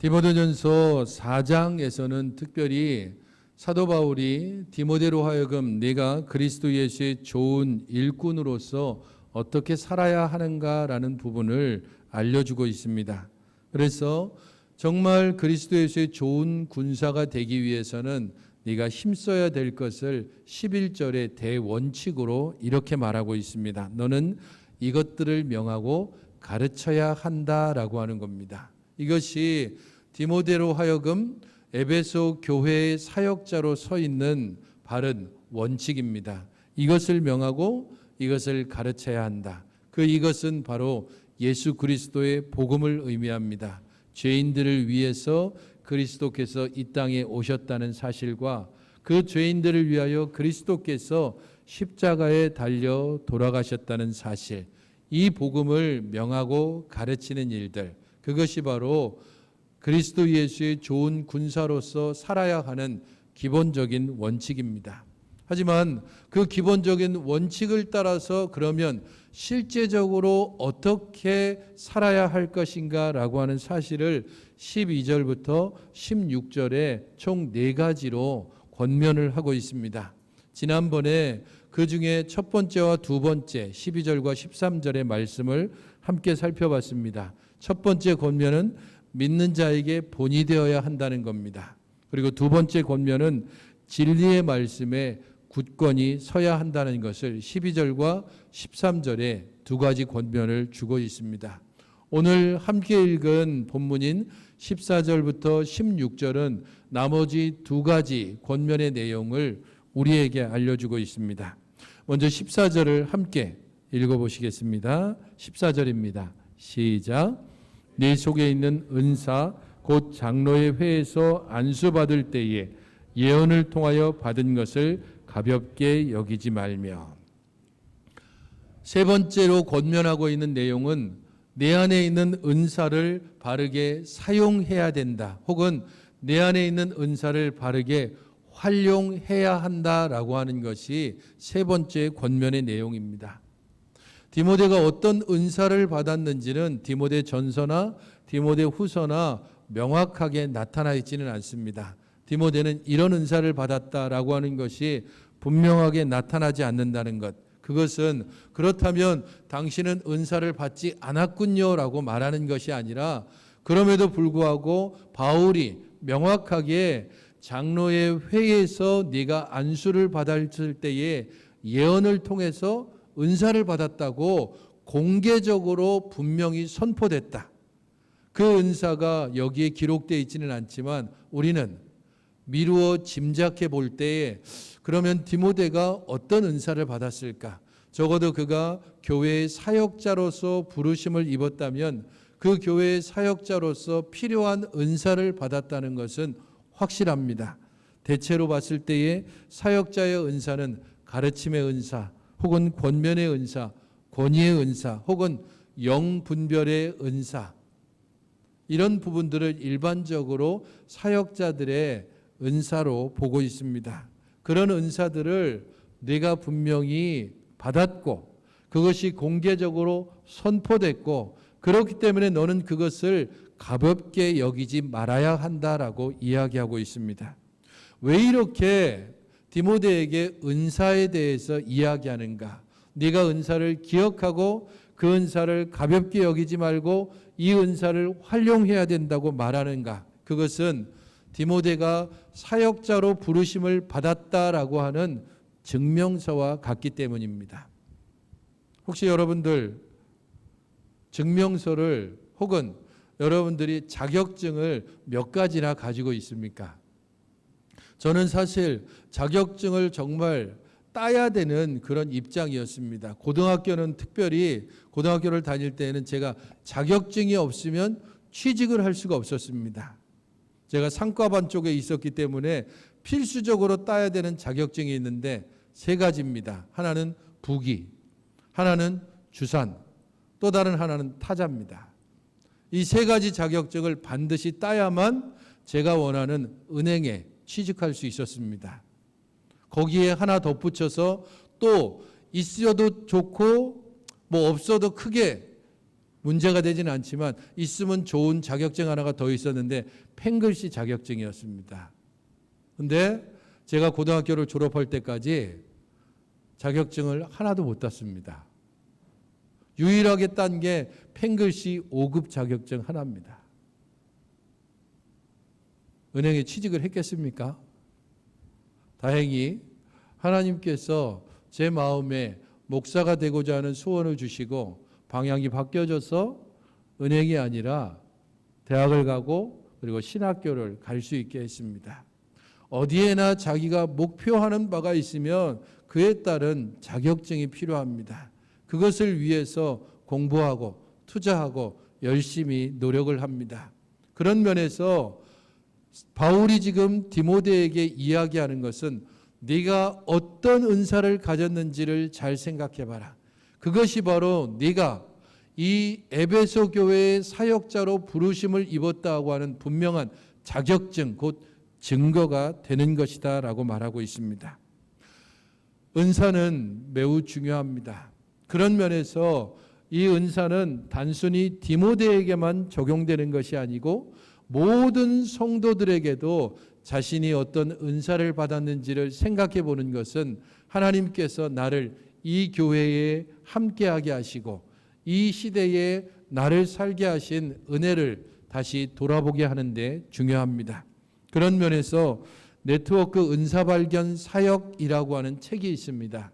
디모데전서 4장에서는 특별히 사도 바울이 디모데로 하여금 내가 그리스도 예수의 좋은 일꾼으로서 어떻게 살아야 하는가라는 부분을 알려주고 있습니다. 그래서 정말 그리스도 예수의 좋은 군사가 되기 위해서는 네가 힘써야 될 것을 11절의 대원칙으로 이렇게 말하고 있습니다. 너는 이것들을 명하고 가르쳐야 한다라고 하는 겁니다. 이것이 디모데로 하여금 에베소 교회의 사역자로 서 있는 바른 원칙입니다. 이것을 명하고 이것을 가르쳐야 한다. 이것은 바로 예수 그리스도의 복음을 의미합니다. 죄인들을 위해서 그리스도께서 이 땅에 오셨다는 사실과 그 죄인들을 위하여 그리스도께서 십자가에 달려 돌아가셨다는 사실, 이 복음을 명하고 가르치는 일들, 그것이 바로 그리스도 예수의 좋은 군사로서 살아야 하는 기본적인 원칙입니다. 하지만 그 기본적인 원칙을 따라서 그러면 실제적으로 어떻게 살아야 할 것인가라고 하는 사실을 12절부터 16절에 총 4가지로 권면을 하고 있습니다. 지난번에 그 중에 첫 번째와 두 번째 12절과 13절의 말씀을 함께 살펴봤습니다. 첫 번째 권면은 믿는 자에게 본이 되어야 한다는 겁니다. 그리고 두 번째 권면은 진리의 말씀에 굳건히 서야 한다는 것을 12절과 13절에 2가지 권면을 주고 있습니다. 오늘 함께 읽은 본문인 14절부터 16절은 나머지 2가지 권면의 내용을 우리에게 알려주고 있습니다. 먼저 14절을 함께 읽어보시겠습니다. 14절입니다. 시작. 네 속에 있는 은사 곧 장로의 회에서 안수받을 때에 예언을 통하여 받은 것을 가볍게 여기지 말며. 세 번째로 권면하고 있는 내용은 내 안에 있는 은사를 바르게 사용해야 된다. 혹은 내 안에 있는 은사를 바르게 활용해야 한다라고 하는 것이 세 번째 권면의 내용입니다. 디모데가 어떤 은사를 받았는지는 디모데 전서나 디모데 후서나 명확하게 나타나 있지는 않습니다. 디모데는 이런 은사를 받았다라고 하는 것이 분명하게 나타나지 않는다는 것. 그것은 그렇다면 당신은 은사를 받지 않았군요라고 말하는 것이 아니라 그럼에도 불구하고 바울이 명확하게 장로의 회에서 네가 안수를 받았을 때에 예언을 통해서 은사를 받았다고 공개적으로 분명히 선포됐다. 그 은사가 여기에 기록되어 있지는 않지만 우리는 미루어 짐작해 볼 때에 그러면 디모데가 어떤 은사를 받았을까? 적어도 그가 교회의 사역자로서 부르심을 입었다면 그 교회의 사역자로서 필요한 은사를 받았다는 것은 확실합니다. 대체로 봤을 때에 사역자의 은사는 가르침의 은사, 혹은 권면의 은사, 권위의 은사, 혹은 영분별의 은사, 이런 부분들을 일반적으로 사역자들의 은사로 보고 있습니다. 그런 은사들을 네가 분명히 받았고 그것이 공개적으로 선포됐고 그렇기 때문에 너는 그것을 가볍게 여기지 말아야 한다라고 이야기하고 있습니다. 왜 이렇게 디모데에게 은사에 대해서 이야기하는가? 네가 은사를 기억하고 그 은사를 가볍게 여기지 말고 이 은사를 활용해야 된다고 말하는가? 그것은 디모데가 사역자로 부르심을 받았다라고 하는 증명서와 같기 때문입니다. 혹시 여러분들 증명서를 혹은 여러분들이 자격증을 몇 가지나 가지고 있습니까? 저는 사실 자격증을 정말 따야 되는 그런 입장이었습니다. 고등학교는 특별히 고등학교를 다닐 때에는 제가 자격증이 없으면 취직을 할 수가 없었습니다. 제가 상과반 쪽에 있었기 때문에 필수적으로 따야 되는 자격증이 있는데 3가지입니다. 하나는 부기, 하나는 주산, 또 다른 하나는 타자입니다. 이 3가지 자격증을 반드시 따야만 제가 원하는 은행에 취직할 수 있었습니다. 거기에 하나 덧붙여서 또 있어도 좋고 뭐 없어도 크게 문제가 되지는 않지만 있으면 좋은 자격증 하나가 더 있었는데 펜글씨 자격증이었습니다. 근데 제가 고등학교를 졸업할 때까지 자격증을 하나도 못 땄습니다. 유일하게 딴 게 펜글씨 5급 자격증 하나입니다. 은행에 취직을 했겠습니까? 다행히 하나님께서 제 마음에 목사가 되고자 하는 소원을 주시고 방향이 바뀌어져서 은행이 아니라 대학을 가고 그리고 신학교를 갈 수 있게 했습니다. 어디에나 자기가 목표하는 바가 있으면 그에 따른 자격증이 필요합니다. 그것을 위해서 공부하고 투자하고 열심히 노력을 합니다. 그런 면에서 바울이 지금 디모데에게 이야기하는 것은 네가 어떤 은사를 가졌는지를 잘 생각해봐라. 그것이 바로 네가 이 에베소 교회의 사역자로 부르심을 입었다고 하는 분명한 자격증, 곧 증거가 되는 것이다 라고 말하고 있습니다. 은사는 매우 중요합니다. 그런 면에서 이 은사는 단순히 디모데에게만 적용되는 것이 아니고 모든 성도들에게도 자신이 어떤 은사를 받았는지를 생각해 보는 것은 하나님께서 나를 이 교회에 함께하게 하시고 이 시대에 나를 살게 하신 은혜를 다시 돌아보게 하는데 중요합니다. 그런 면에서 네트워크 은사발견 사역이라고 하는 책이 있습니다.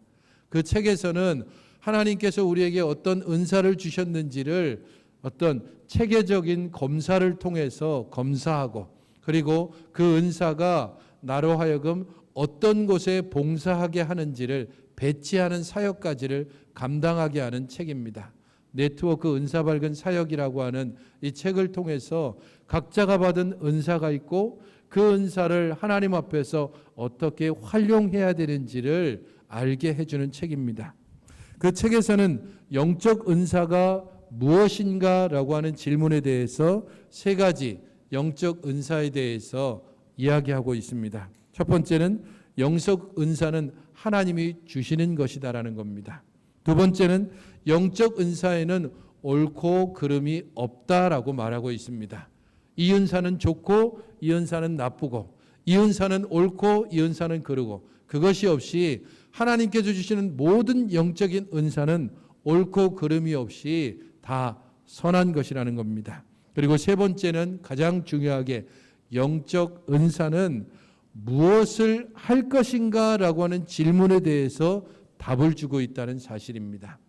그 책에서는 하나님께서 우리에게 어떤 은사를 주셨는지를 어떤 체계적인 검사를 통해서 검사하고 그리고 그 은사가 나로 하여금 어떤 곳에 봉사하게 하는지를 배치하는 사역까지를 감당하게 하는 책입니다. 네트워크 은사발견 사역이라고 하는 이 책을 통해서 각자가 받은 은사가 있고 그 은사를 하나님 앞에서 어떻게 활용해야 되는지를 알게 해주는 책입니다. 그 책에서는 영적 은사가 무엇인가라고 하는 질문에 대해서 세 가지 영적 은사에 대해서 이야기하고 있습니다. 첫 번째는 영적 은사는 하나님이 주시는 것이다라는 겁니다. 두 번째는 영적 은사에는 옳고 그름이 없다라고 말하고 있습니다. 이 은사는 좋고 이 은사는 나쁘고 이 은사는 옳고 이 은사는 그르고 그것이 없이 하나님께서 주시는 모든 영적인 은사는 옳고 그름이 없이 다 선한 것이라는 겁니다. 그리고 세 번째는 가장 중요하게 영적 은사는 무엇을 할 것인가라고 하는 질문에 대해서 답을 주고 있다는 사실입니다.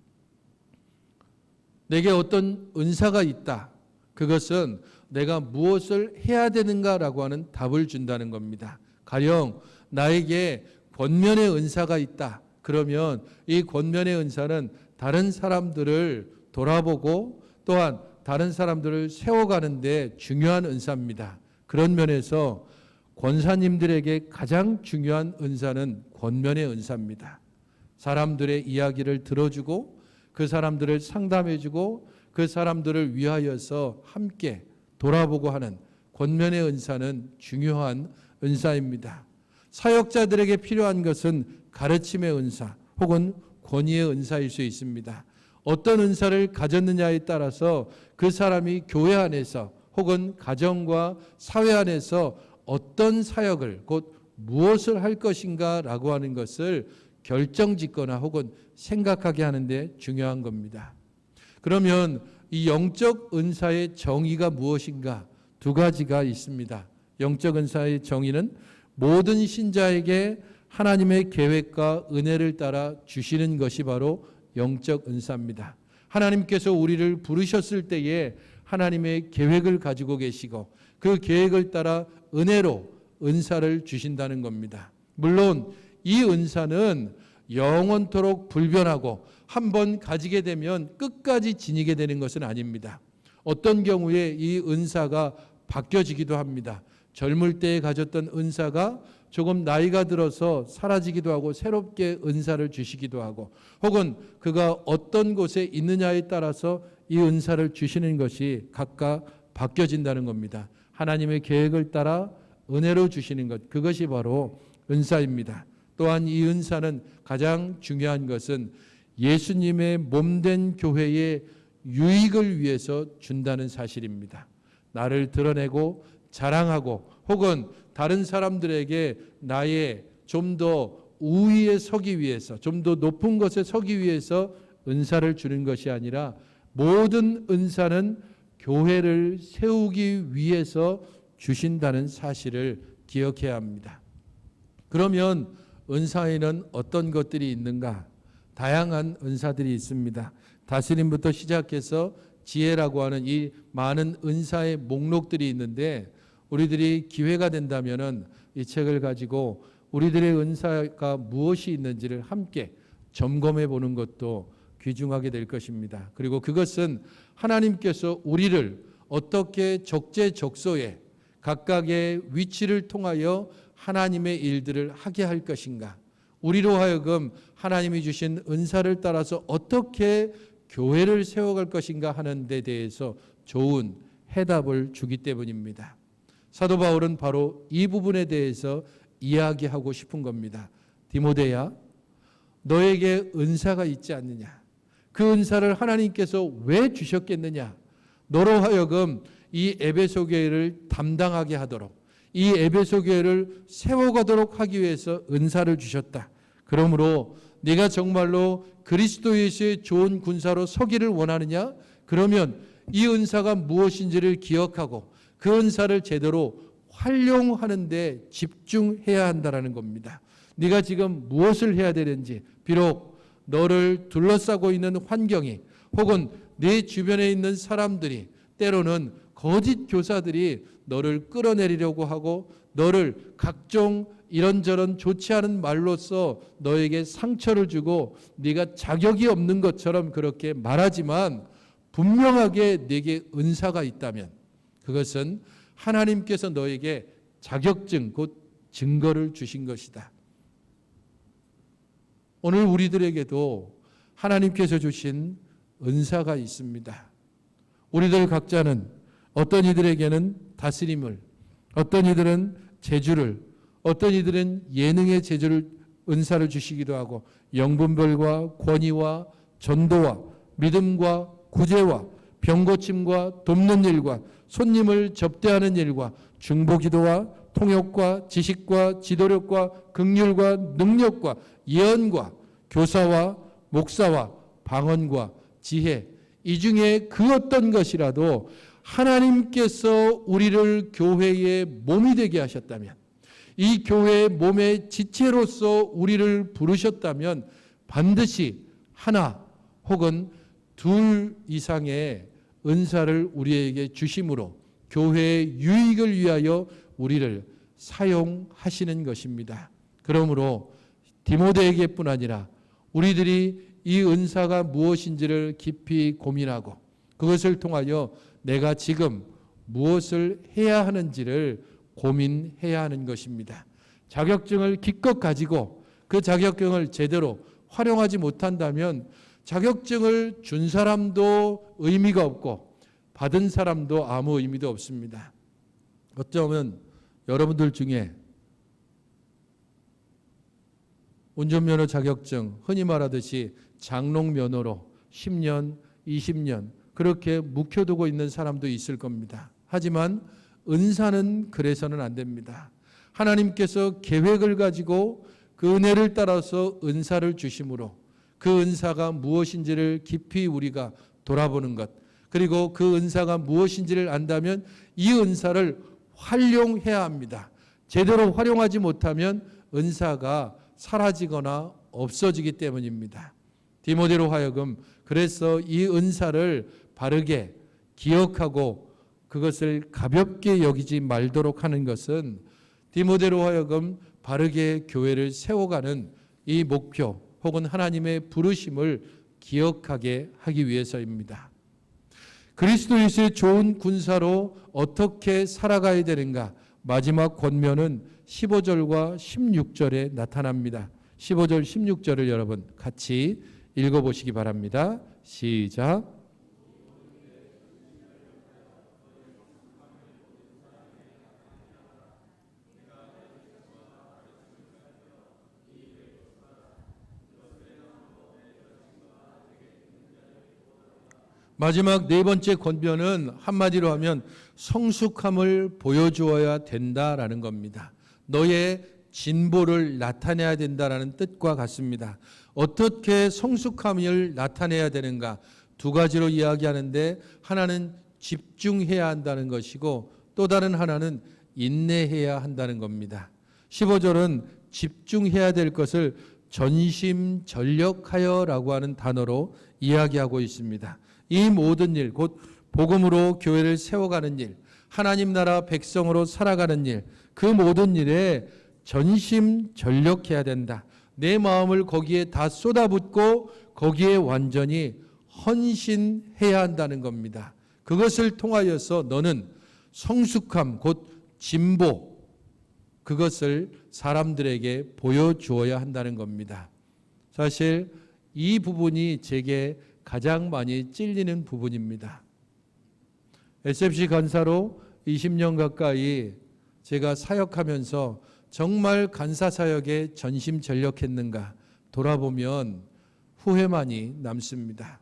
내게 어떤 은사가 있다. 그것은 내가 무엇을 해야 되는가라고 하는 답을 준다는 겁니다. 가령 나에게 권면의 은사가 있다. 그러면 이 권면의 은사는 다른 사람들을 돌아보고 또한 다른 사람들을 세워가는 데 중요한 은사입니다. 그런 면에서 권사님들에게 가장 중요한 은사는 권면의 은사입니다. 사람들의 이야기를 들어주고 그 사람들을 상담해주고 그 사람들을 위하여서 함께 돌아보고 하는 권면의 은사는 중요한 은사입니다. 사역자들에게 필요한 것은 가르침의 은사 혹은 권위의 은사일 수 있습니다. 어떤 은사를 가졌느냐에 따라서 그 사람이 교회 안에서 혹은 가정과 사회 안에서 어떤 사역을 곧 무엇을 할 것인가라고 하는 것을 결정짓거나 혹은 생각하게 하는데 중요한 겁니다. 그러면 이 영적 은사의 정의가 무엇인가? 두 가지가 있습니다. 영적 은사의 정의는 모든 신자에게 하나님의 계획과 은혜를 따라 주시는 것이 바로 영적 은사입니다. 하나님께서 우리를 부르셨을 때에 하나님의 계획을 가지고 계시고 그 계획을 따라 은혜로 은사를 주신다는 겁니다. 물론 이 은사는 영원토록 불변하고 한번 가지게 되면 끝까지 지니게 되는 것은 아닙니다. 어떤 경우에 이 은사가 바뀌어지기도 합니다. 젊을 때에 가졌던 은사가 조금 나이가 들어서 사라지기도 하고 새롭게 은사를 주시기도 하고 혹은 그가 어떤 곳에 있느냐에 따라서 이 은사를 주시는 것이 각각 바뀌어진다는 겁니다. 하나님의 계획을 따라 은혜로 주시는 것, 그것이 바로 은사입니다. 또한 이 은사는 가장 중요한 것은 예수님의 몸된 교회의 유익을 위해서 준다는 사실입니다. 나를 드러내고 자랑하고 혹은 다른 사람들에게 나의 좀 더 우위에 서기 위해서, 좀 더 높은 것에 서기 위해서 은사를 주는 것이 아니라 모든 은사는 교회를 세우기 위해서 주신다는 사실을 기억해야 합니다. 그러면 은사에는 어떤 것들이 있는가? 다양한 은사들이 있습니다. 다스림부터 시작해서 지혜라고 하는 이 많은 은사의 목록들이 있는데, 우리들이 기회가 된다면은 이 책을 가지고 우리들의 은사가 무엇이 있는지를 함께 점검해 보는 것도 귀중하게 될 것입니다. 그리고 그것은 하나님께서 우리를 어떻게 적재적소에 각각의 위치를 통하여 하나님의 일들을 하게 할 것인가, 우리로 하여금 하나님이 주신 은사를 따라서 어떻게 교회를 세워갈 것인가 하는 데 대해서 좋은 해답을 주기 때문입니다. 사도 바울은 바로 이 부분에 대해서 이야기하고 싶은 겁니다. 디모데야, 너에게 은사가 있지 않느냐? 그 은사를 하나님께서 왜 주셨겠느냐? 너로 하여금 이 에베소 교회를 담당하게 하도록, 이 에베소 교회를 세워가도록 하기 위해서 은사를 주셨다. 그러므로 네가 정말로 그리스도 예수의 좋은 군사로 서기를 원하느냐? 그러면 이 은사가 무엇인지를 기억하고 그 은사를 제대로 활용하는 데 집중해야 한다는 겁니다. 네가 지금 무엇을 해야 되는지, 비록 너를 둘러싸고 있는 환경이 혹은 네 주변에 있는 사람들이, 때로는 거짓 교사들이 너를 끌어내리려고 하고 너를 각종 이런저런 좋지 않은 말로써 너에게 상처를 주고 네가 자격이 없는 것처럼 그렇게 말하지만, 분명하게 네게 은사가 있다면 그것은 하나님께서 너에게 자격증, 곧 증거를 주신 것이다. 오늘 우리들에게도 하나님께서 주신 은사가 있습니다. 우리들 각자는 어떤 이들에게는 다스림을, 어떤 이들은 재주를, 어떤 이들은 예능의 재주를, 은사를 주시기도 하고, 영분별과 권위와 전도와 믿음과 구제와 병고침과 돕는 일과 손님을 접대하는 일과 중보기도와 통역과 지식과 지도력과 긍휼과 능력과 예언과 교사와 목사와 방언과 지혜, 이 중에 그 어떤 것이라도 하나님께서 우리를 교회의 몸이 되게 하셨다면, 이 교회의 몸의 지체로서 우리를 부르셨다면 반드시 하나 혹은 둘 이상의 은사를 우리에게 주심으로 교회의 유익을 위하여 우리를 사용하시는 것입니다. 그러므로 디모데에게뿐 아니라 우리들이 이 은사가 무엇인지를 깊이 고민하고 그것을 통하여 내가 지금 무엇을 해야 하는지를 고민해야 하는 것입니다. 자격증을 기껏 가지고 그 자격증을 제대로 활용하지 못한다면 자격증을 준 사람도 의미가 없고 받은 사람도 아무 의미도 없습니다. 어쩌면 여러분들 중에 운전면허 자격증, 흔히 말하듯이 장롱면허로 10년, 20년 그렇게 묵혀두고 있는 사람도 있을 겁니다. 하지만 은사는 그래서는 안 됩니다. 하나님께서 계획을 가지고 그 은혜를 따라서 은사를 주심으로 그 은사가 무엇인지를 깊이 우리가 돌아보는 것, 그리고 그 은사가 무엇인지를 안다면 이 은사를 활용해야 합니다. 제대로 활용하지 못하면 은사가 사라지거나 없어지기 때문입니다. 디모데로 하여금 그래서 이 은사를 바르게 기억하고 그것을 가볍게 여기지 말도록 하는 것은 디모데로 하여금 바르게 교회를 세워가는 이 목표 혹은 하나님의 부르심을 기억하게 하기 위해서입니다. 그리스도 예수의 좋은 군사로 어떻게 살아가야 되는가? 마지막 권면은 15절과 16절에 나타납니다. 15절, 16절을 여러분 같이 읽어보시기 바랍니다. 시작. 마지막 네 번째 권면은 한마디로 하면 성숙함을 보여주어야 된다라는 겁니다. 너의 진보를 나타내야 된다라는 뜻과 같습니다. 어떻게 성숙함을 나타내야 되는가? 두 가지로 이야기하는데 하나는 집중해야 한다는 것이고 또 다른 하나는 인내해야 한다는 겁니다. 15절은 집중해야 될 것을 전심전력하여라고 하는 단어로 이야기하고 있습니다. 이 모든 일, 곧 복음으로 교회를 세워가는 일, 하나님 나라 백성으로 살아가는 일, 그 모든 일에 전심전력해야 된다. 내 마음을 거기에 다 쏟아붓고 거기에 완전히 헌신해야 한다는 겁니다. 그것을 통하여서 너는 성숙함, 곧 진보, 그것을 사람들에게 보여주어야 한다는 겁니다. 사실 이 부분이 제게 가장 많이 찔리는 부분입니다. SFC 간사로 20년 가까이 제가 사역하면서 정말 간사 사역에 전심전력했는가 돌아보면 후회만이 남습니다.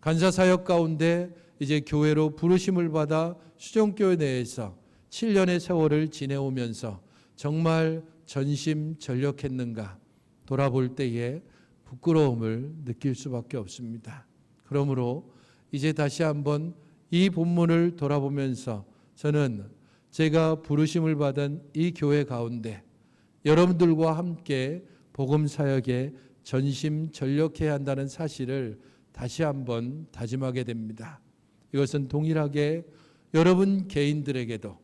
간사 사역 가운데 이제 교회로 부르심을 받아 수종교회 내에서 7년의 세월을 지내오면서 정말 전심전력했는가 돌아볼 때에 부끄러움을 느낄 수밖에 없습니다. 그러므로 이제 다시 한번 이 본문을 돌아보면서 저는 제가 부르심을 받은 이 교회 가운데 여러분들과 함께 복음 사역에 전심전력해야 한다는 사실을 다시 한번 다짐하게 됩니다. 이것은 동일하게 여러분 개인들에게도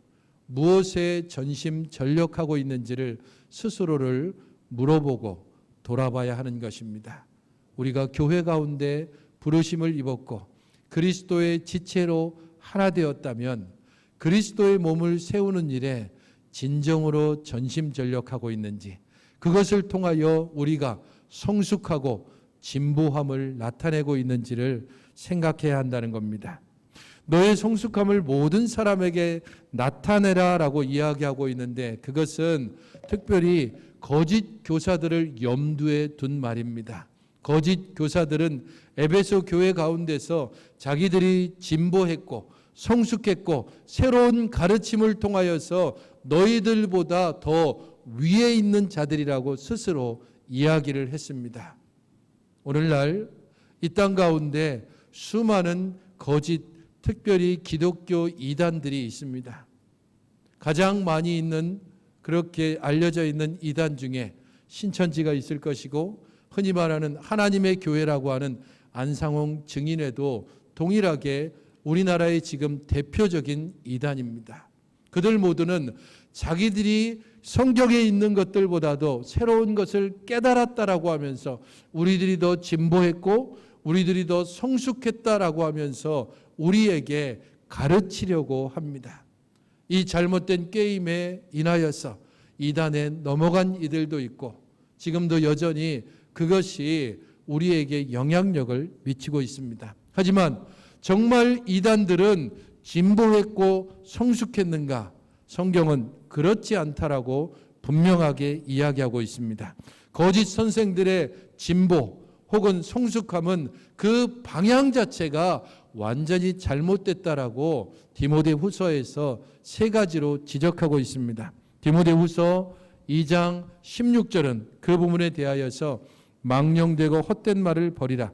무엇에 전심전력하고 있는지를 스스로를 물어보고 돌아봐야 하는 것입니다. 우리가 교회 가운데 부르심을 입었고 그리스도의 지체로 하나 되었다면 그리스도의 몸을 세우는 일에 진정으로 전심전력하고 있는지, 그것을 통하여 우리가 성숙하고 진보함을 나타내고 있는지를 생각해야 한다는 겁니다. 너의 성숙함을 모든 사람에게 나타내라 라고 이야기하고 있는데 그것은 특별히 거짓 교사들을 염두에 둔 말입니다. 거짓 교사들은 에베소 교회 가운데서 자기들이 진보했고 성숙했고 새로운 가르침을 통하여서 너희들보다 더 위에 있는 자들이라고 스스로 이야기를 했습니다. 오늘날 이 땅 가운데 수많은 거짓, 특별히 기독교 이단들이 있습니다. 가장 많이 있는, 그렇게 알려져 있는 이단 중에 신천지가 있을 것이고 흔히 말하는 하나님의 교회라고 하는 안상홍 증인회도 동일하게 우리나라의 지금 대표적인 이단입니다. 그들 모두는 자기들이 성경에 있는 것들보다도 새로운 것을 깨달았다라고 하면서 우리들이 더 진보했고 우리들이 더 성숙했다라고 하면서 우리에게 가르치려고 합니다. 이 잘못된 게임에 인하여서 이단에 넘어간 이들도 있고 지금도 여전히 그것이 우리에게 영향력을 미치고 있습니다. 하지만 정말 이단들은 진보했고 성숙했는가? 성경은 그렇지 않다라고 분명하게 이야기하고 있습니다. 거짓 선생들의 진보 혹은 성숙함은 그 방향 자체가 완전히 잘못됐다라고 디모데후서에서 세 가지로 지적하고 있습니다. 디모데후서 2장 16절은 그 부분에 대하여서 망령되고 헛된 말을 버리라.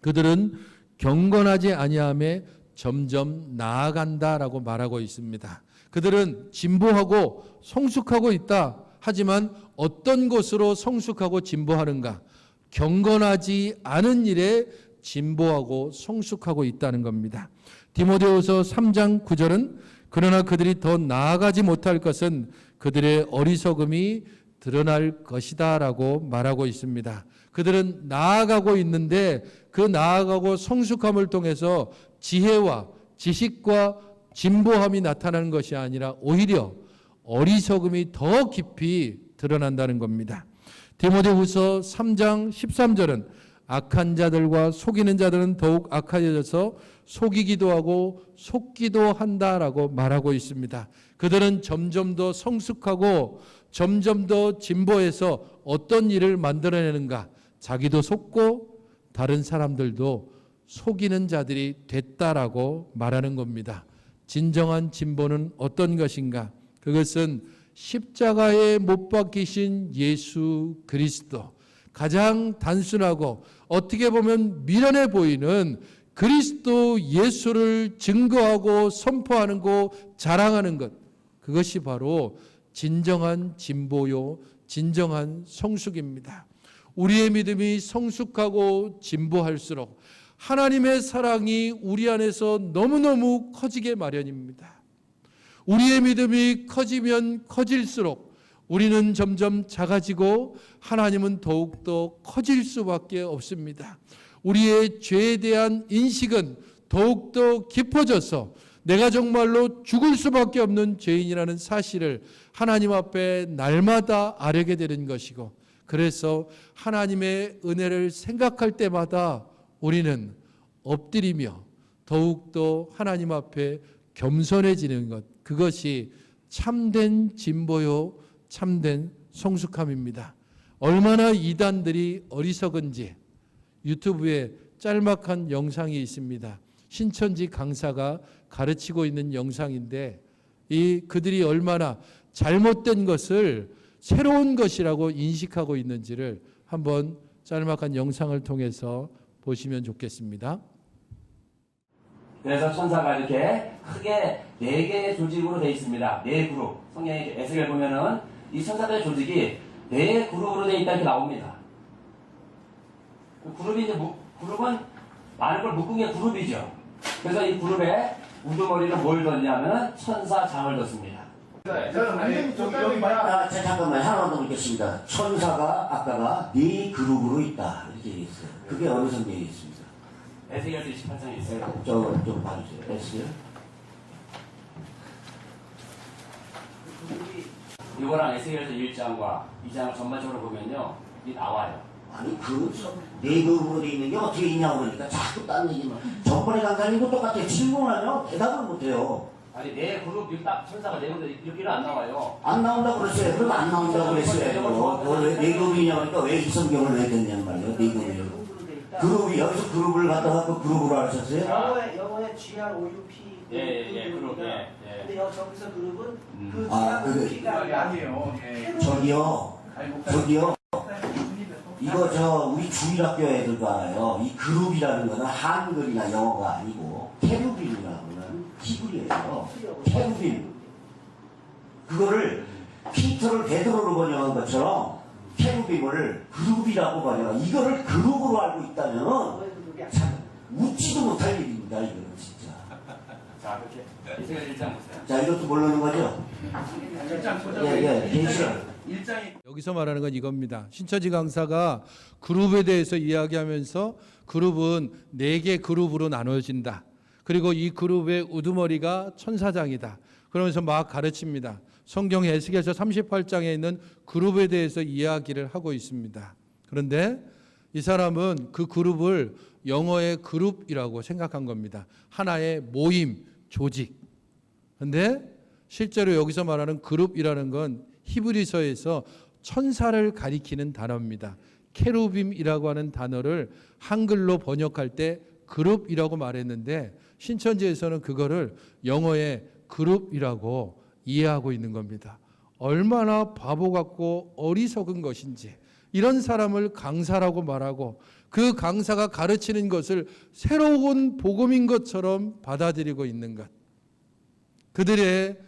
그들은 경건하지 아니함에 점점 나아간다라고 말하고 있습니다. 그들은 진보하고 성숙하고 있다. 하지만 어떤 것으로 성숙하고 진보하는가? 경건하지 않은 일에 진보하고 성숙하고 있다는 겁니다. 디모데후서 3장 9절은 그러나 그들이 더 나아가지 못할 것은 그들의 어리석음이 드러날 것이다 라고 말하고 있습니다. 그들은 나아가고 있는데 그 나아가고 성숙함을 통해서 지혜와 지식과 진보함이 나타나는 것이 아니라 오히려 어리석음이 더 깊이 드러난다는 겁니다. 디모데후서 3장 13절은 악한 자들과 속이는 자들은 더욱 악해져서 속이기도 하고 속기도 한다라고 말하고 있습니다. 그들은 점점 더 성숙하고 점점 더 진보해서 어떤 일을 만들어내는가? 자기도 속고 다른 사람들도 속이는 자들이 됐다라고 말하는 겁니다. 진정한 진보는 어떤 것인가? 그것은 십자가에 못 박히신 예수 그리스도, 가장 단순하고 어떻게 보면 미련해 보이는 그리스도 예수를 증거하고 선포하는 것, 자랑하는 것, 그것이 바로 진정한 진보요, 진정한 성숙입니다. 우리의 믿음이 성숙하고 진보할수록 하나님의 사랑이 우리 안에서 너무너무 커지게 마련입니다. 우리의 믿음이 커지면 커질수록 우리는 점점 작아지고 하나님은 더욱더 커질 수밖에 없습니다. 우리의 죄에 대한 인식은 더욱더 깊어져서 내가 정말로 죽을 수밖에 없는 죄인이라는 사실을 하나님 앞에 날마다 알게 되는 것이고, 그래서 하나님의 은혜를 생각할 때마다 우리는 엎드리며 더욱더 하나님 앞에 겸손해지는 것, 그것이 참된 진보요, 참된 성숙함입니다. 얼마나 이단들이 어리석은지 유튜브에 짤막한 영상이 있습니다. 신천지 강사가 가르치고 있는 영상인데 그들이 얼마나 잘못된 것을 새로운 것이라고 인식하고 있는지를 한번 짤막한 영상을 통해서 보시면 좋겠습니다. 그래서 천사가 이렇게 크게 4개의 조직으로 되어 있습니다. 4그룹. 성경의 에스겔 보면은 이 천사들의 조직이 4그룹으로 되어 있다 이렇게 나옵니다. 그룹은 많은 걸 묶은 게 그룹이죠. 그래서 이 그룹에 우두머리를 뭘 뒀냐면 천사장을 뒀습니다. 잠깐만 하나만 더 묻겠습니다. 천사가 아까가 4그룹으로 있다 이렇게 얘기했어요. 그게 어느 성경에 있습니다. 에스겔서 28장에 있어요. 좀 봐주세요. 에스겔. 이거랑 에스겔서 1장과 2장을 전반적으로 보면요, 이 나와요. 아니 네 그룹으로 돼 있는 게 어떻게 있냐고 그러니까 자꾸 딴 얘기만. 전번에 강사님도 똑같아요. 질문하면 대답을 못해요. 아니 4그룹 여기 딱 천사가 4군데 이렇게는 안 나와요. 안 나온다고 그랬어요. 그럼 안 나온다고 그랬어요. 왜 4그룹이냐 그러니까 왜 이 성경을 왜 됐냔 말이에요. 4그룹이요. 그룹이 여기서 그룹을 갖다가 그 그룹으로 하셨어요? 영어에 GROUP. 그룹. 근데 저기서 그룹은 그 GROUP가 아니에요. 저기요. 이거 우리 주일학교 애들도 알아요. 이 그룹이라는 거는 한글이나 영어가 아니고 케루빔이라고는 히브리어예요. 케루빔. 그거를 피터를 베드로로 번역한 것처럼 케루빔을 그룹이라고 번역한, 이거를 그룹으로 알고 있다면 참 웃지도 못할 일입니다. 이거는 진짜. 자, 그렇게 에스겔 1장 보세요. 자, 이것도 모르는 거죠? 1장이 여기서 말하는 건 이겁니다. 신천지 강사가 그룹에 대해서 이야기하면서 그룹은 4개 그룹으로 나눠진다. 그리고 이 그룹의 우두머리가 천사장이다. 그러면서 막 가르칩니다. 성경 에스겔서 38장에 있는 그룹에 대해서 이야기를 하고 있습니다. 그런데 이 사람은 그 그룹을 영어의 그룹이라고 생각한 겁니다. 하나의 모임, 조직. 그런데 실제로 여기서 말하는 그룹이라는 건 히브리서에서 천사를 가리키는 단어입니다. 케루빔이라고 하는 단어를 한글로 번역할 때 그룹이라고 말했는데 신천지에서는 그거를 영어의 그룹이라고 이해하고 있는 겁니다. 얼마나 바보 같고 어리석은 것인지, 이런 사람을 강사라고 말하고 그 강사가 가르치는 것을 새로운 복음인 것처럼 받아들이고 있는 것. 그들의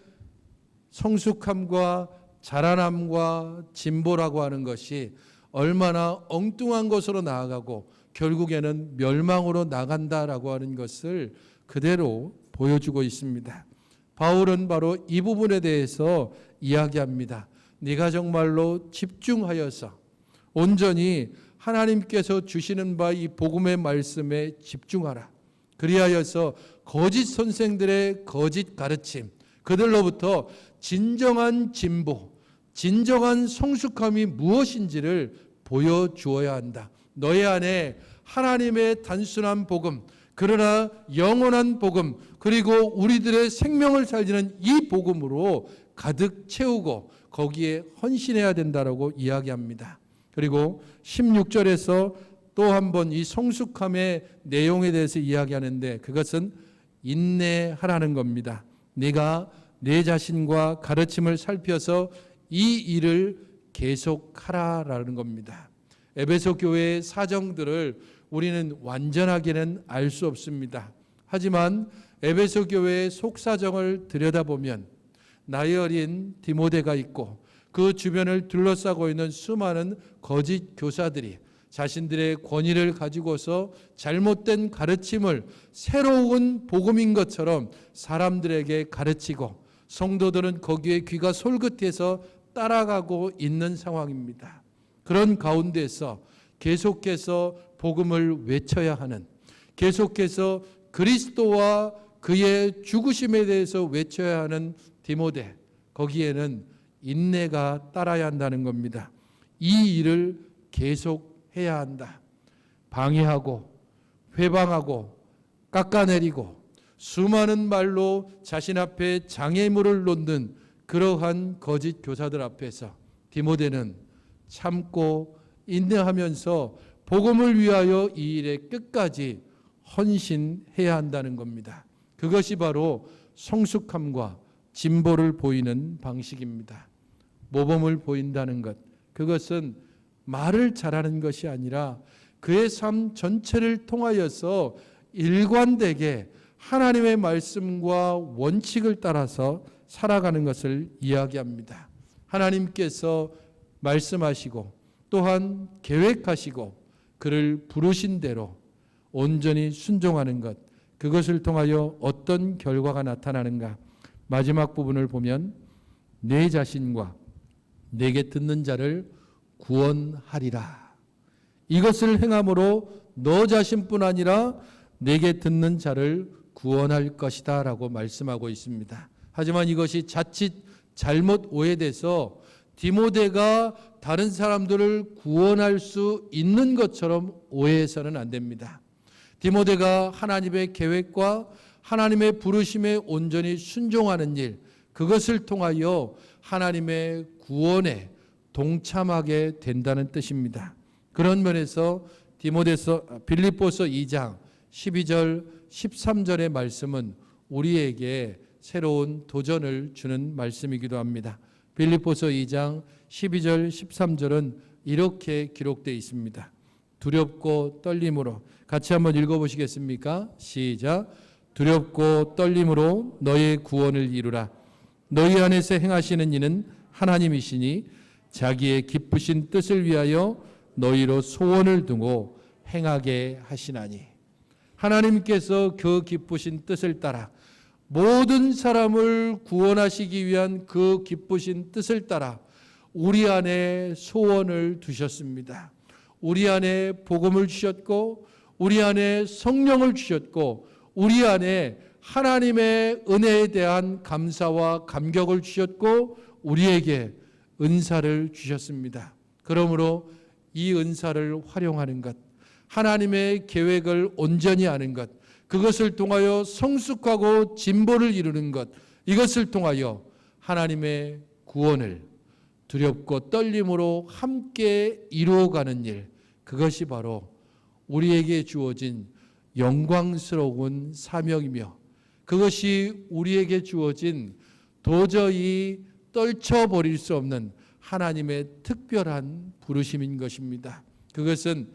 성숙함과 자라남과 진보라고 하는 것이 얼마나 엉뚱한 것으로 나아가고 결국에는 멸망으로 나간다라고 하는 것을 그대로 보여주고 있습니다. 바울은 바로 이 부분에 대해서 이야기합니다. 네가 정말로 집중하여서 온전히 하나님께서 주시는 바 이 복음의 말씀에 집중하라. 그리하여서 거짓 선생들의 거짓 가르침, 그들로부터 진정한 진보, 진정한 성숙함이 무엇인지를 보여주어야 한다. 너희 안에 하나님의 단순한 복음, 그러나 영원한 복음, 그리고 우리들의 생명을 살리는 이 복음으로 가득 채우고 거기에 헌신해야 된다라고 이야기합니다. 그리고 16절에서 또 한 번 이 성숙함의 내용에 대해서 이야기하는데 그것은 인내하라는 겁니다. 네가 내 자신과 가르침을 살펴서 이 일을 계속하라라는 겁니다. 에베소 교회의 사정들을 우리는 완전하게는 알 수 없습니다. 하지만 에베소 교회의 속사정을 들여다보면 나이 어린 디모데가 있고 그 주변을 둘러싸고 있는 수많은 거짓 교사들이 자신들의 권위를 가지고서 잘못된 가르침을 새로운 복음인 것처럼 사람들에게 가르치고 성도들은 거기에 귀가 솔깃해서 따라가고 있는 상황입니다. 그런 가운데서 계속해서 복음을 외쳐야 하는, 계속해서 그리스도와 그의 죽으심에 대해서 외쳐야 하는 디모데, 거기에는 인내가 따라야 한다는 겁니다. 이 일을 계속해야 한다. 방해하고 회방하고 깎아내리고 수많은 말로 자신 앞에 장애물을 놓는 그러한 거짓 교사들 앞에서 디모데는 참고 인내하면서 복음을 위하여 이 일에 끝까지 헌신해야 한다는 겁니다. 그것이 바로 성숙함과 진보를 보이는 방식입니다. 모범을 보인다는 것, 그것은 말을 잘하는 것이 아니라 그의 삶 전체를 통하여서 일관되게 하나님의 말씀과 원칙을 따라서 살아가는 것을 이야기합니다. 하나님께서 말씀하시고 또한 계획하시고 그를 부르신 대로 온전히 순종하는 것, 그것을 통하여 어떤 결과가 나타나는가? 마지막 부분을 보면 내 자신과 내게 듣는 자를 구원하리라. 이것을 행함으로 너 자신뿐 아니라 내게 듣는 자를 구원할 것이다 라고 말씀하고 있습니다. 하지만 이것이 자칫 잘못 오해돼서 디모데가 다른 사람들을 구원할 수 있는 것처럼 오해해서는 안 됩니다. 디모데가 하나님의 계획과 하나님의 부르심에 온전히 순종하는 일, 그것을 통하여 하나님의 구원에 동참하게 된다는 뜻입니다. 그런 면에서 빌립보서 2장 12절 13절의 말씀은 우리에게 새로운 도전을 주는 말씀이기도 합니다. 빌립보서 2장 12절 13절은 이렇게 기록되어 있습니다. 두렵고 떨림으로, 같이 한번 읽어보시겠습니까? 시작. 두렵고 떨림으로 너의 구원을 이루라. 너희 안에서 행하시는 이는 하나님이시니 자기의 기쁘신 뜻을 위하여 너희로 소원을 두고 행하게 하시나니. 하나님께서 그 기쁘신 뜻을 따라 모든 사람을 구원하시기 위한 그 기쁘신 뜻을 따라 우리 안에 소원을 두셨습니다. 우리 안에 복음을 주셨고 우리 안에 성령을 주셨고 우리 안에 하나님의 은혜에 대한 감사와 감격을 주셨고 우리에게 은사를 주셨습니다. 그러므로 이 은사를 활용하는 것, 하나님의 계획을 온전히 아는 것, 그것을 통하여 성숙하고 진보를 이루는 것, 이것을 통하여 하나님의 구원을 두렵고 떨림으로 함께 이루어가는 일, 그것이 바로 우리에게 주어진 영광스러운 사명이며 그것이 우리에게 주어진 도저히 떨쳐버릴 수 없는 하나님의 특별한 부르심인 것입니다. 그것은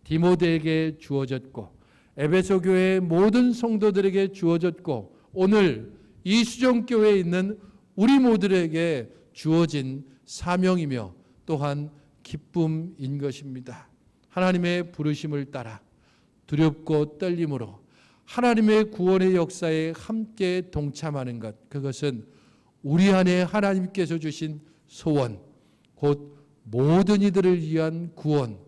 디모데에게 주어졌고 에베소 교회의 모든 성도들에게 주어졌고 오늘 이 수정교회에 있는 우리 모두에게 주어진 사명이며 또한 기쁨인 것입니다. 하나님의 부르심을 따라 두렵고 떨림으로 하나님의 구원의 역사에 함께 동참하는 것, 그것은 우리 안에 하나님께서 주신 소원, 곧 모든 이들을 위한 구원,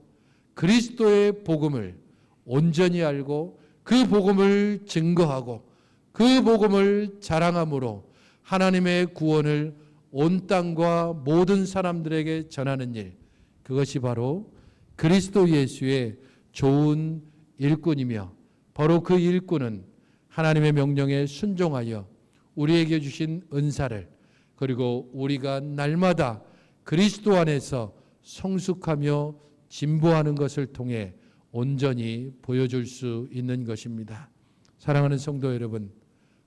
그리스도의 복음을 온전히 알고 그 복음을 증거하고 그 복음을 자랑함으로 하나님의 구원을 온 땅과 모든 사람들에게 전하는 일, 그것이 바로 그리스도 예수의 좋은 일꾼이며 바로 그 일꾼은 하나님의 명령에 순종하여 우리에게 주신 은사를, 그리고 우리가 날마다 그리스도 안에서 성숙하며 진보하는 것을 통해 온전히 보여줄 수 있는 것입니다. 사랑하는 성도 여러분,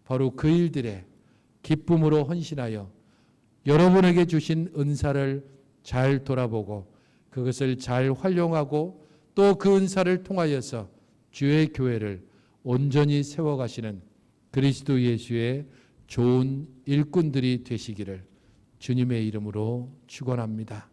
바로 그 일들에 기쁨으로 헌신하여 여러분에게 주신 은사를 잘 돌아보고 그것을 잘 활용하고 또 그 은사를 통하여서 주의 교회를 온전히 세워가시는 그리스도 예수의 좋은 일꾼들이 되시기를 주님의 이름으로 축원합니다.